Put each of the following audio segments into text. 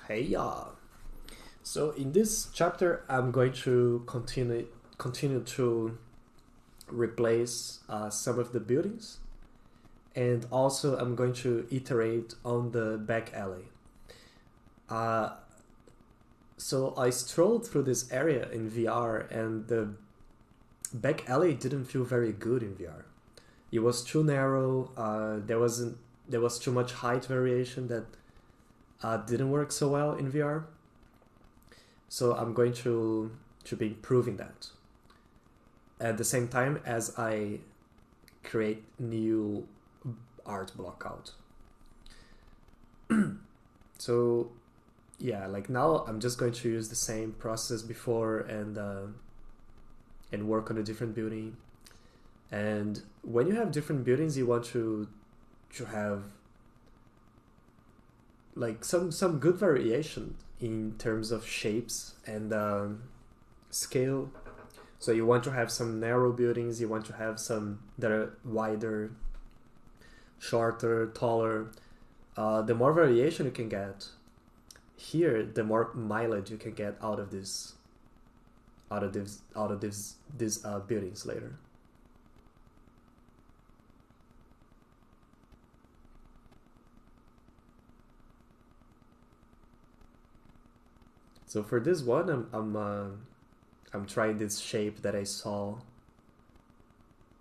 Hey ya! So in this chapter, I'm going to continue to replace some of the buildings, and also I'm going to iterate on the back alley. Uh, so I strolled through this area in VR, and the back alley didn't feel very good in VR. It was too narrow. There was too much height variation that didn't work so well in VR. So I'm going to be improving that at the same time as I create new art block out. So yeah, like now I'm just going to use the same process before and work on a different building. And when you have different buildings, you want to have like some good variation in terms of shapes and scale. So you want to have some narrow buildings, you want to have some that are wider, shorter, taller. The more variation you can get here, the more mileage you can get out of these buildings later. So for this one, I'm trying this shape that I saw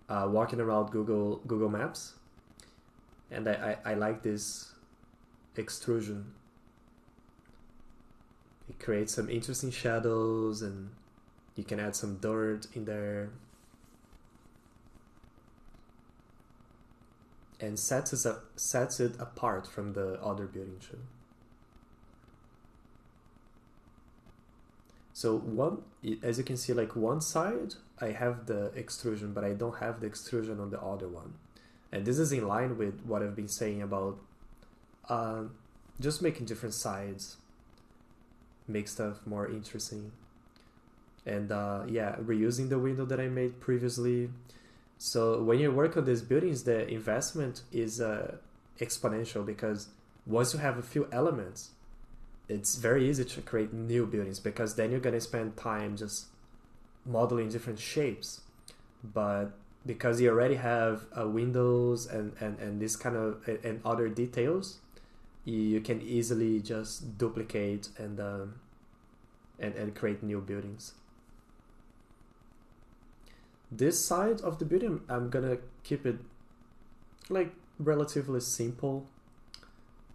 walking around Google Maps, and I like this extrusion. It creates some interesting shadows, and you can add some dirt in there, and sets it apart from the other building too. So as you can see, like one side I have the extrusion, but I don't have the extrusion on the other one. And this is in line with what I've been saying about uh, just making different sides make stuff more interesting. And yeah, reusing the window that I made previously. So when you work on these buildings, the investment is exponential, because once you have a few elements, it's very easy to create new buildings, because then you're gonna spend time just modeling different shapes. But because you already have windows and this kind of and other details, you can easily just duplicate and create new buildings. This side of the building, I'm gonna keep it like relatively simple.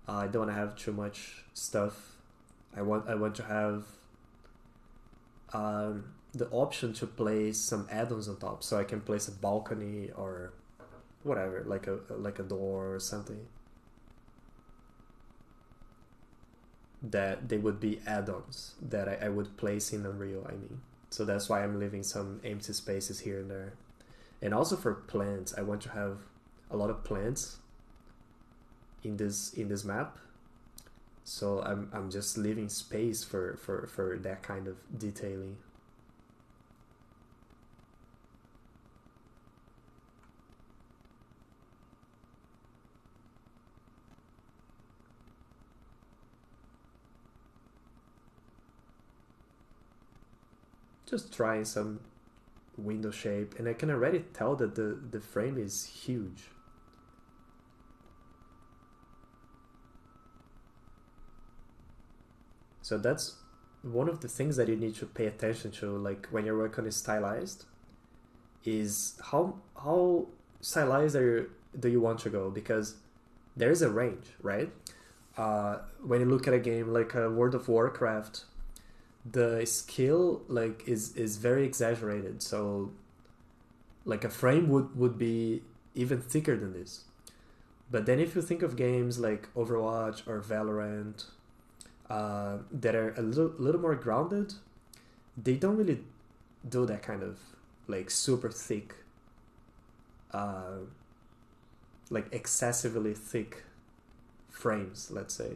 I don't want to have too much stuff. I want to have the option to place some add-ons on top, so I can place a balcony or whatever, like a door or something. That they would be add-ons that I would place in Unreal. I mean, so that's why I'm leaving some empty spaces here and there. And also for plants, I want to have a lot of plants in this map. So I'm just leaving space for that kind of detailing. Just trying some window shape, and I can already tell that the frame is huge. So that's one of the things that you need to pay attention to, like when your work on is stylized, is how stylized do you want to go, because there is a range, right? When you look at a game like World of Warcraft, the scale like is very exaggerated. So like a frame would be even thicker than this. But then if you think of games like Overwatch or Valorant, that are a little more grounded, they don't really do that kind of like super thick, uh, like excessively thick frames, let's say.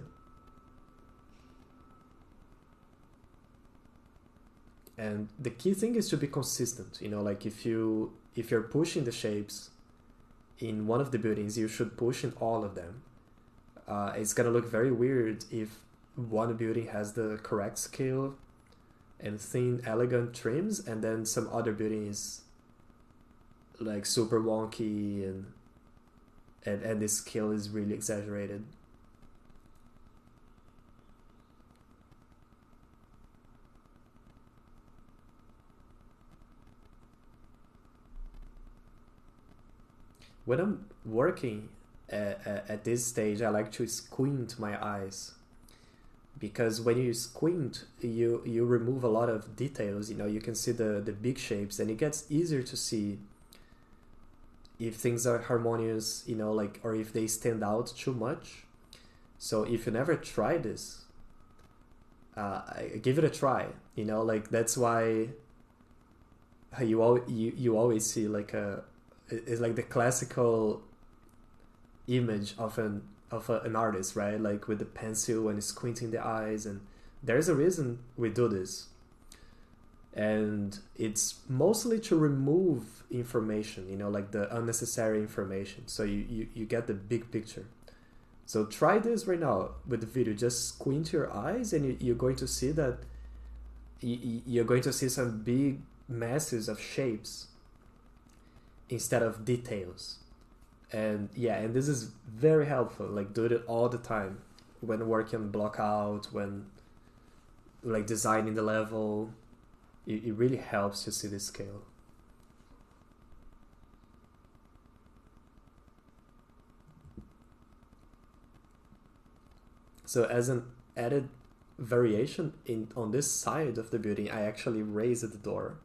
And the key thing is to be consistent. You know, like if you're pushing the shapes in one of the buildings, you should push in all of them. It's gonna look very weird if one building has the correct scale and thin, elegant trims, and then some other building is like super wonky and the scale is really exaggerated. When I'm working at this stage, I like to squint my eyes because when you squint, you remove a lot of details. You know, you can see the big shapes, and it gets easier to see if things are harmonious, you know, like, or if they stand out too much. So if you never try this, give it a try. You know, like that's why you always see like it's like the classical image of an artist, right? Like with the pencil and squinting the eyes, and there's a reason we do this. And it's mostly to remove information, you know, like the unnecessary information, so you get the big picture. So try this right now with the video. Just squint your eyes and you're going to see that you're going to see some big masses of shapes instead of details. And yeah, and this is very helpful. Like do it all the time when working on block out, when like designing the level. It really helps to see the scale. So as an added variation on this side of the building, I actually raised the door,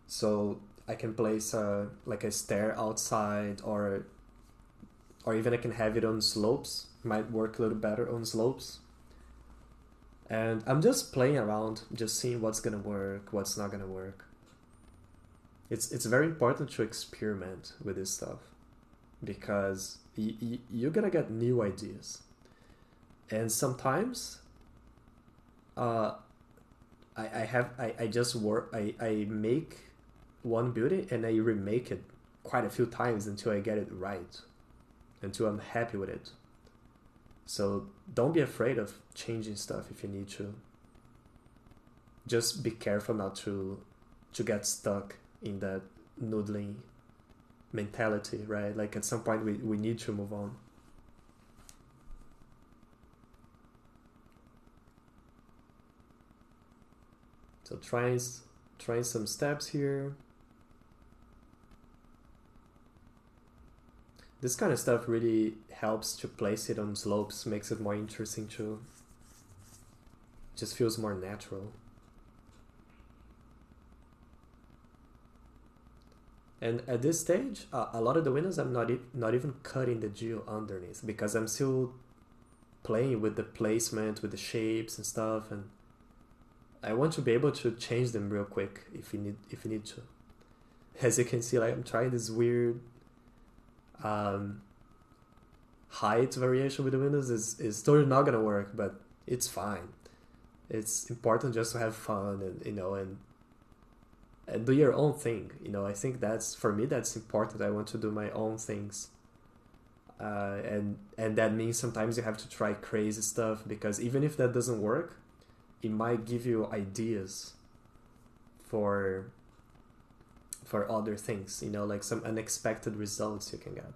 so I can place like a stair outside, or even I can have it on slopes. Might work a little better on slopes. And I'm just playing around, just seeing what's gonna work, what's not gonna work. It's very important to experiment with this stuff because you're gonna get new ideas. And sometimes uh, I just work, I make one building and I remake it quite a few times until I get it right, until I'm happy with it. So don't be afraid of changing stuff if you need to. Just be careful not to get stuck in that noodling mentality, right? Like at some point we need to move on. So trying some steps here. This kind of stuff really helps to place it on slopes, makes it more interesting too. Just feels more natural. And at this stage, a lot of the windows I'm not even cutting the geo underneath because I'm still playing with the placement, with the shapes and stuff, and I want to be able to change them real quick if you need to. As you can see, like I'm trying this weird height variation with the windows is totally not gonna work, but it's fine. It's important just to have fun and you know and do your own thing. You know, I think that's for me that's important. I want to do my own things, and that means sometimes you have to try crazy stuff because even if that doesn't work, it might give you ideas for other things, you know, like some unexpected results you can get.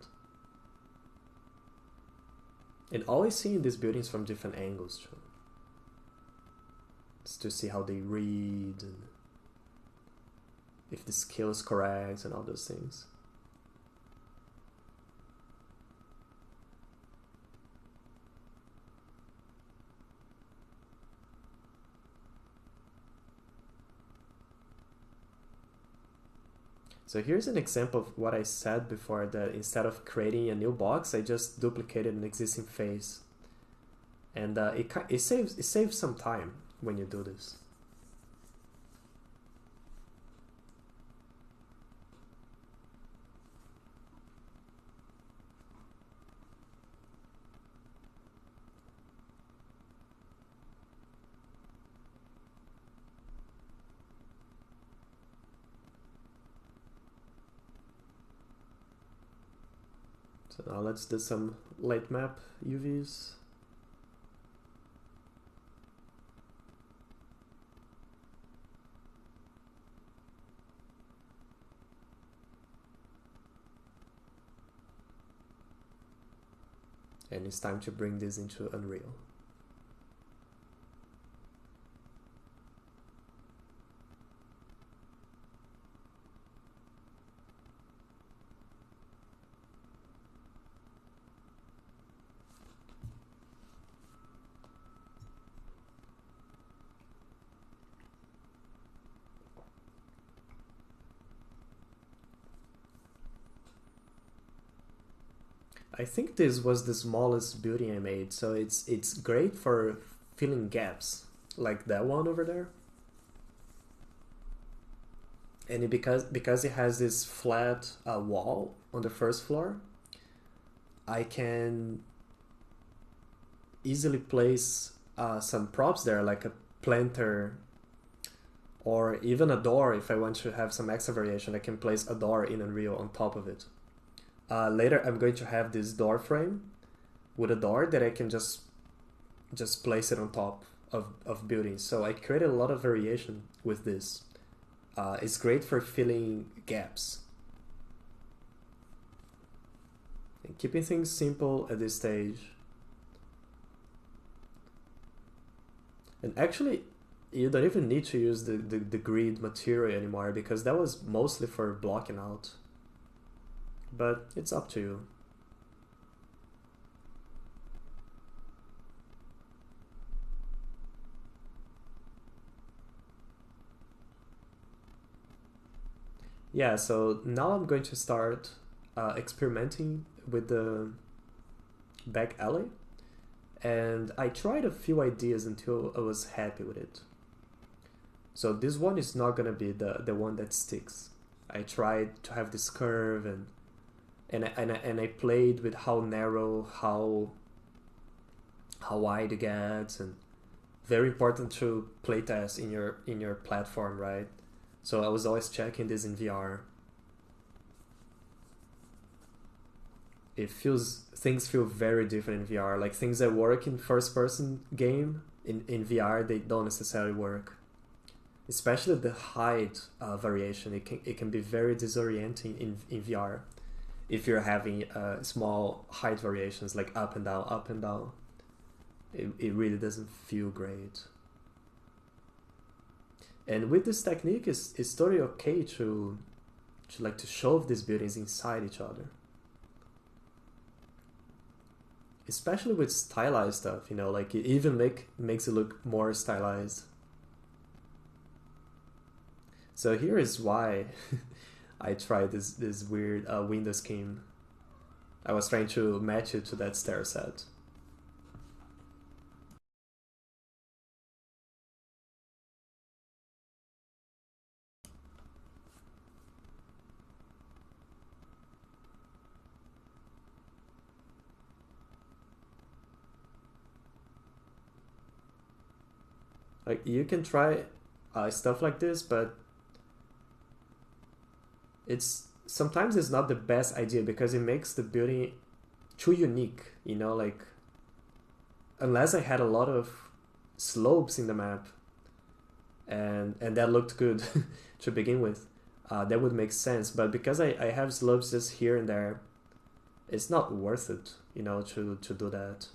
And always seeing these buildings from different angles too. Just to see how they read and if the scale is correct and all those things. So here's an example of what I said before, that instead of creating a new box, I just duplicated an existing face. And it saves some time when you do this. So now let's do some light map UVs. and it's time to bring this into Unreal. I think this was the smallest building I made, so it's great for filling gaps, like that one over there. And because it has this flat wall on the first floor, I can easily place some props there, like a planter or even a door. If I want to have some extra variation, I can place a door in Unreal on top of it. Later I'm going to have this door frame with a door that I can just place it on top of buildings. So I created a lot of variation with this. It's great for filling gaps. And keeping things simple at this stage. And actually, you don't even need to use the grid material anymore, because that was mostly for blocking out. But it's up to you. Yeah, so now I'm going to start experimenting with the Backalley, and I tried a few ideas until I was happy with it. So this one is not gonna be the one that sticks. I tried to have this curve, and I played with how narrow, how wide it gets, and very important to playtest in your platform, right? So I was always checking this in VR. Things feel very different in VR. Like things that work in first person game in VR, they don't necessarily work. Especially the height variation, it can be very disorienting in VR if you're having small height variations like up and down, up and down. It really doesn't feel great. And with this technique, it's totally okay to shove these buildings inside each other. Especially with stylized stuff, like it even makes it look more stylized. So here is why I tried this weird window scheme. I was trying to match it to that stair set. Like you can try stuff like this, but sometimes it's not the best idea because it makes the building too unique. Like unless I had a lot of slopes in the map, and that looked good to begin with, that would make sense. But because I have slopes just here and there, it's not worth it, to do that.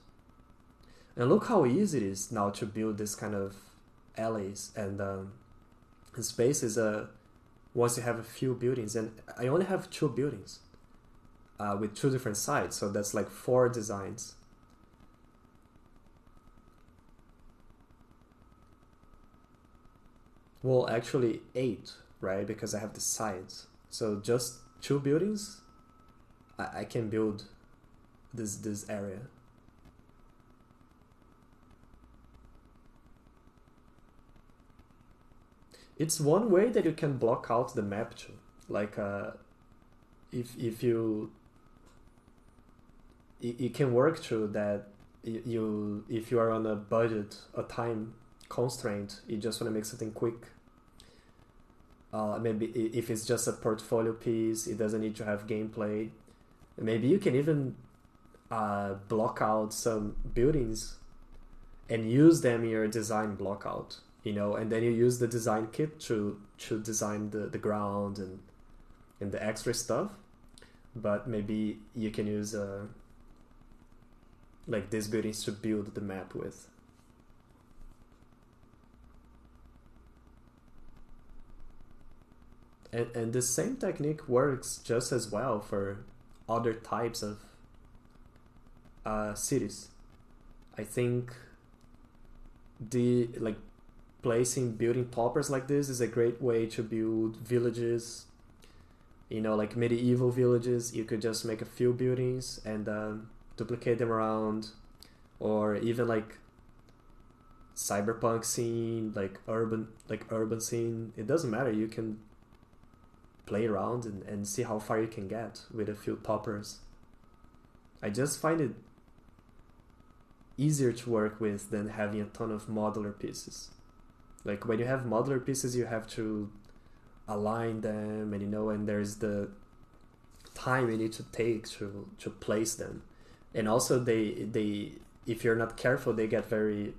And look how easy it is now to build this kind of alleys and spaces once you have a few buildings. And I only have 2 buildings with 2 different sides, so that's like 4 designs. Well, actually 8, right? Because I have the sides. So just 2 buildings, I can build this area. It's one way that you can block out the map too. Like if you it can work through that. If you are on a budget, a time constraint, you just want to make something quick. Maybe if it's just a portfolio piece, it doesn't need to have gameplay. Maybe you can even block out some buildings and use them in your design blockout, and then you use the design kit to design the ground and the extra stuff. But maybe you can use like these buildings to build the map with. And the same technique works just as well for other types of cities. I think the like placing building toppers like this is a great way to build villages. You know, like medieval villages, you could just make a few buildings and duplicate them around, or even like cyberpunk scene, like urban scene. It doesn't matter. You can play around and see how far you can get with a few toppers. I just find it easier to work with than having a ton of modular pieces. Like when you have modular pieces, you have to align them, and and there's the time you need to take to place them, and also they if you're not careful, they get very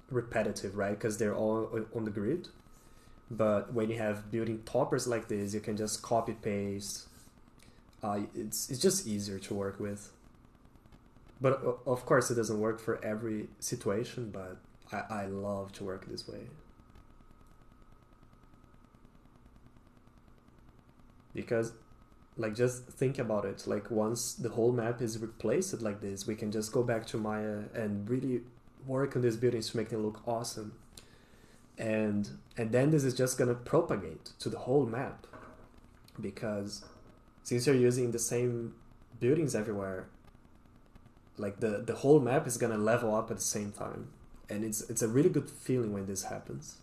repetitive, right? Because they're all on the grid. But when you have building toppers like this, you can just copy paste. It's just easier to work with. But of course, it doesn't work for every situation. But I love to work this way because, like, just think about it. Like, once the whole map is replaced like this, we can just go back to Maya and really work on these buildings to make them look awesome. And then this is just gonna propagate to the whole map, because since you're using the same buildings everywhere, like the whole map is gonna level up at the same time, and it's a really good feeling when this happens.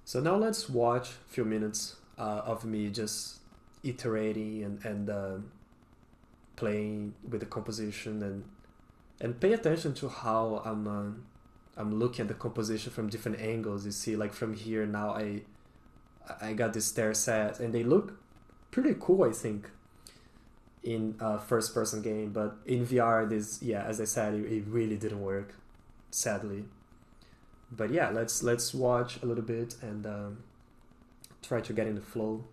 So now let's watch a few minutes of me just iterating and playing with the composition, and pay attention to how I'm looking at the composition from different angles. You see, like from here now, I got this stair set, and they look pretty cool, I think, in a first person game. But in VR, this, yeah, as I said, it really didn't work, sadly. But yeah, let's watch a little bit and try to get in the flow.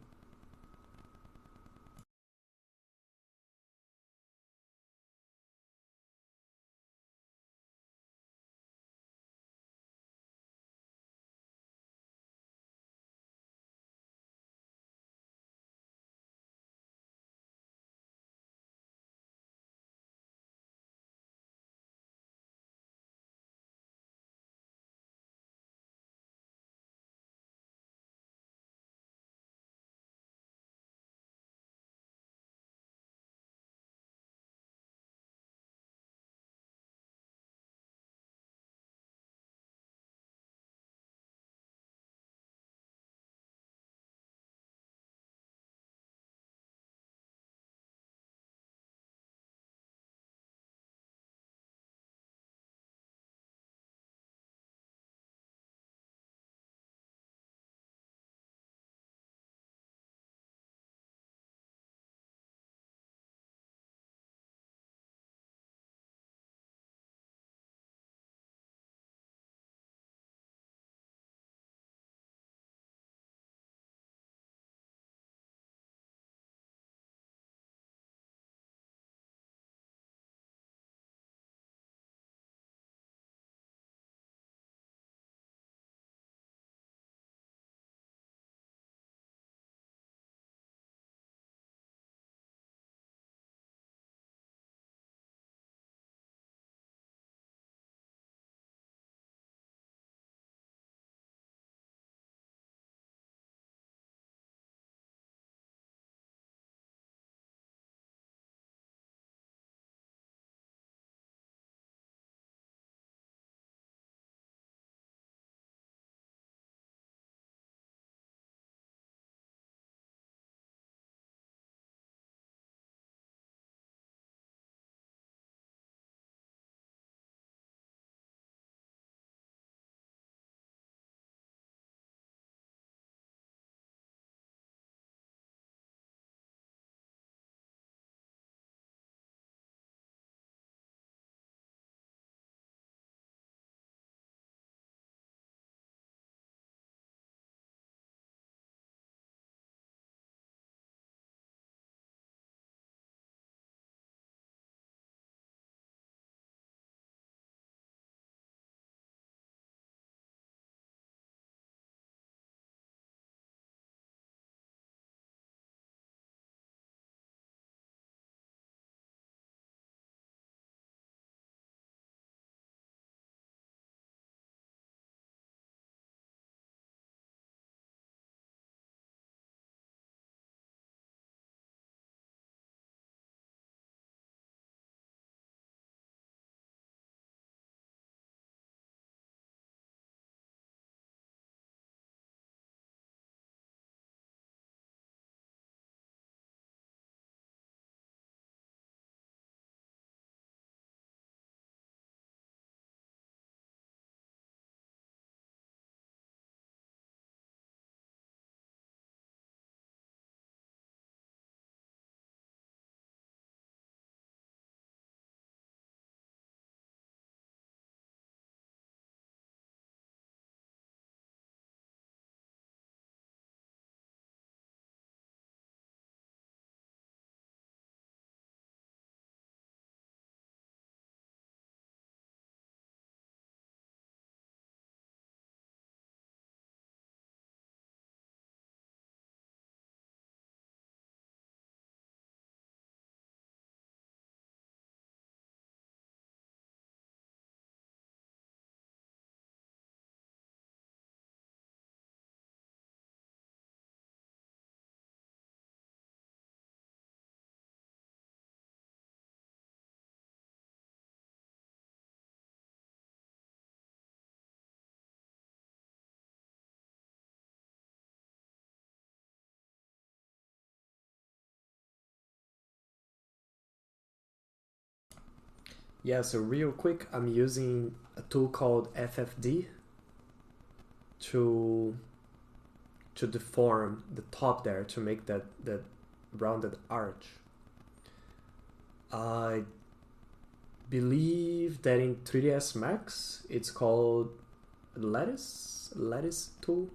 Yeah, so real quick, I'm using a tool called FFD to deform the top there to make that rounded arch. I believe that in 3ds Max it's called lattice tool.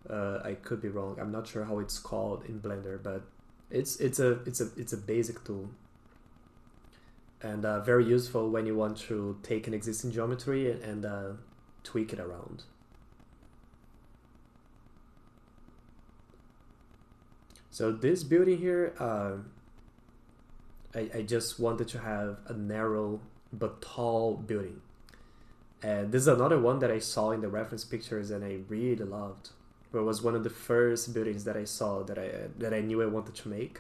I could be wrong. I'm not sure how it's called in Blender, but it's a basic tool, and very useful when you want to take an existing geometry and tweak it around. So this building here, I just wanted to have a narrow but tall building. And this is another one that I saw in the reference pictures and I really loved. It was one of the first buildings that I saw that I knew I wanted to make.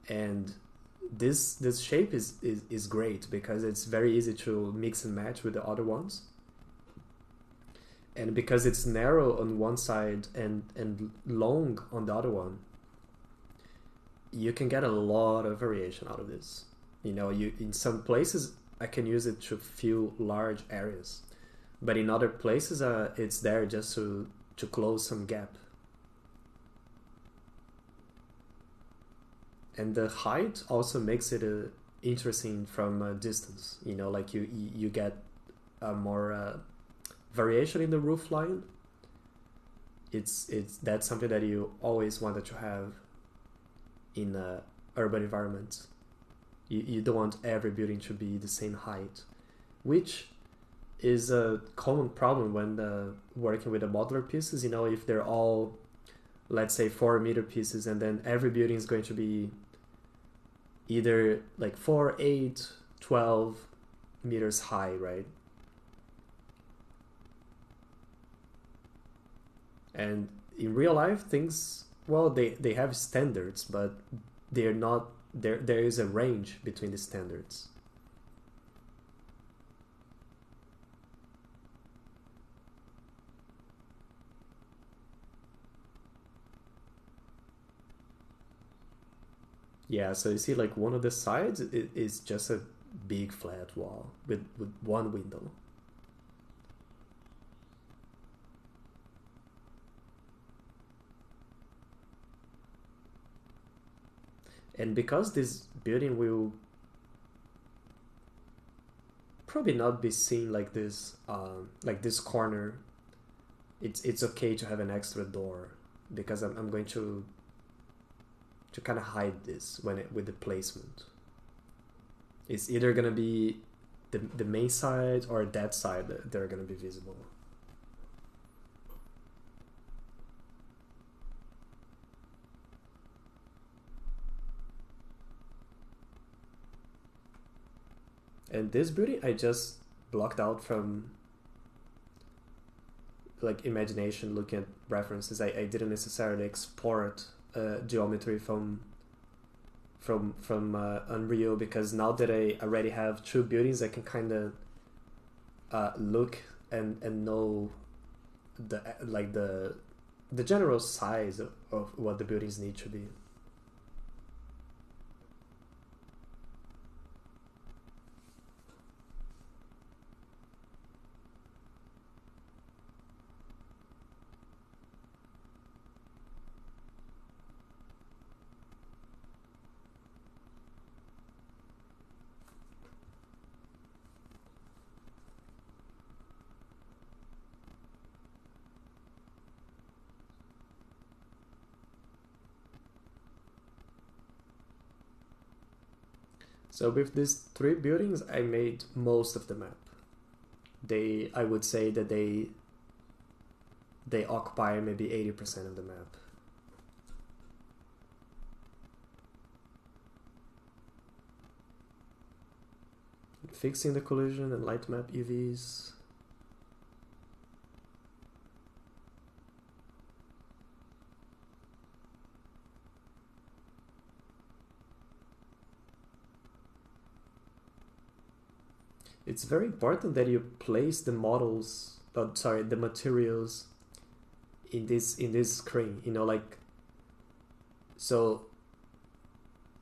And this shape is great because it's very easy to mix and match with the other ones. And because it's narrow on one side and long on the other one, you can get a lot of variation out of this. You know, in some places I can use it to fill large areas, but in other places it's there just to close some gap. And the height also makes it interesting from a distance. You know, like you get more variation in the roof line. That's something that you always wanted to have in urban environments. You don't want every building to be the same height, which is a common problem when working with the modular pieces. You know, if they're all, let's say, 4-meter pieces, and then every building is going to be either like 4, 8, 12 meters high, right? And in real life, things, well, they have standards, but they're not there is a range between the standards. Yeah, so you see, like, one of the sides is just a big flat wall with one window. And because this building will probably not be seen like this corner, it's okay to have an extra door, because I'm going to kind of hide this with the placement. It's either gonna be the main side or that side that they're gonna be visible. And this building I just blocked out from like imagination, looking at references. I didn't necessarily export geometry from Unreal, because now that I already have 2 buildings, I can kind of look and know the general size of what the buildings need to be. So with these 3 buildings, I made most of the map. I would say that they occupy maybe 80% of the map. Fixing the collision and light map UVs. It's very important that you place the models, the materials in this screen. You know, like, so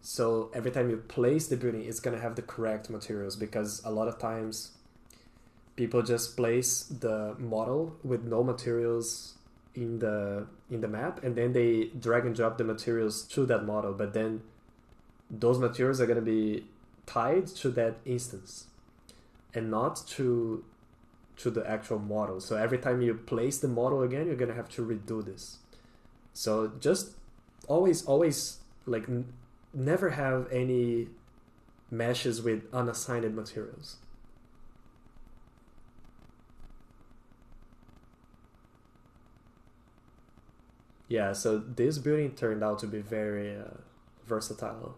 So every time you place the building, it's gonna have the correct materials, because a lot of times people just place the model with no materials in the map, and then they drag and drop the materials to that model, but then those materials are gonna be tied to that instance and not to the actual model. So every time you place the model again, you're gonna have to redo this. So just always like never have any meshes with unassigned materials. Yeah, so this building turned out to be very versatile.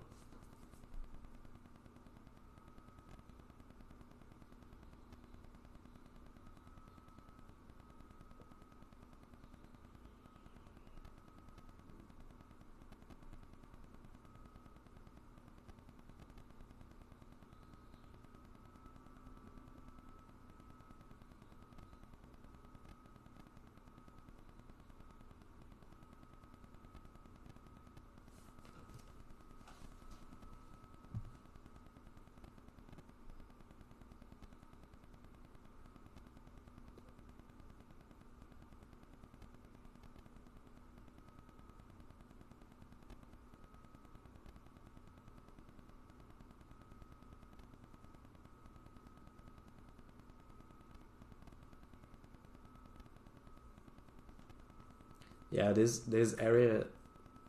Yeah, this area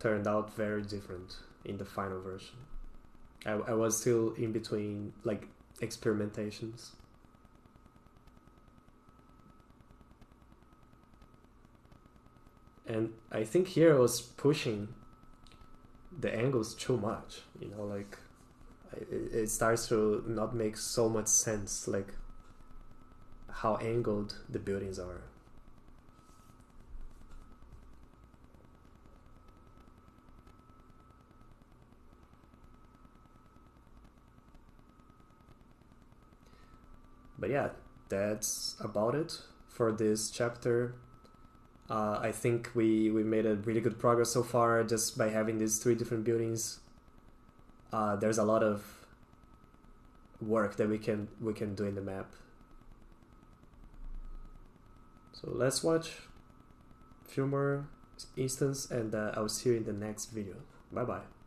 turned out very different in the final version. I was still in between like experimentations. And I think here I was pushing the angles too much, like it starts to not make so much sense, like how angled the buildings are. But yeah, that's about it for this chapter. I think we made a really good progress so far just by having these 3 different buildings. There's a lot of work that we can do in the map. So let's watch a few more instances, and I'll see you in the next video. Bye bye.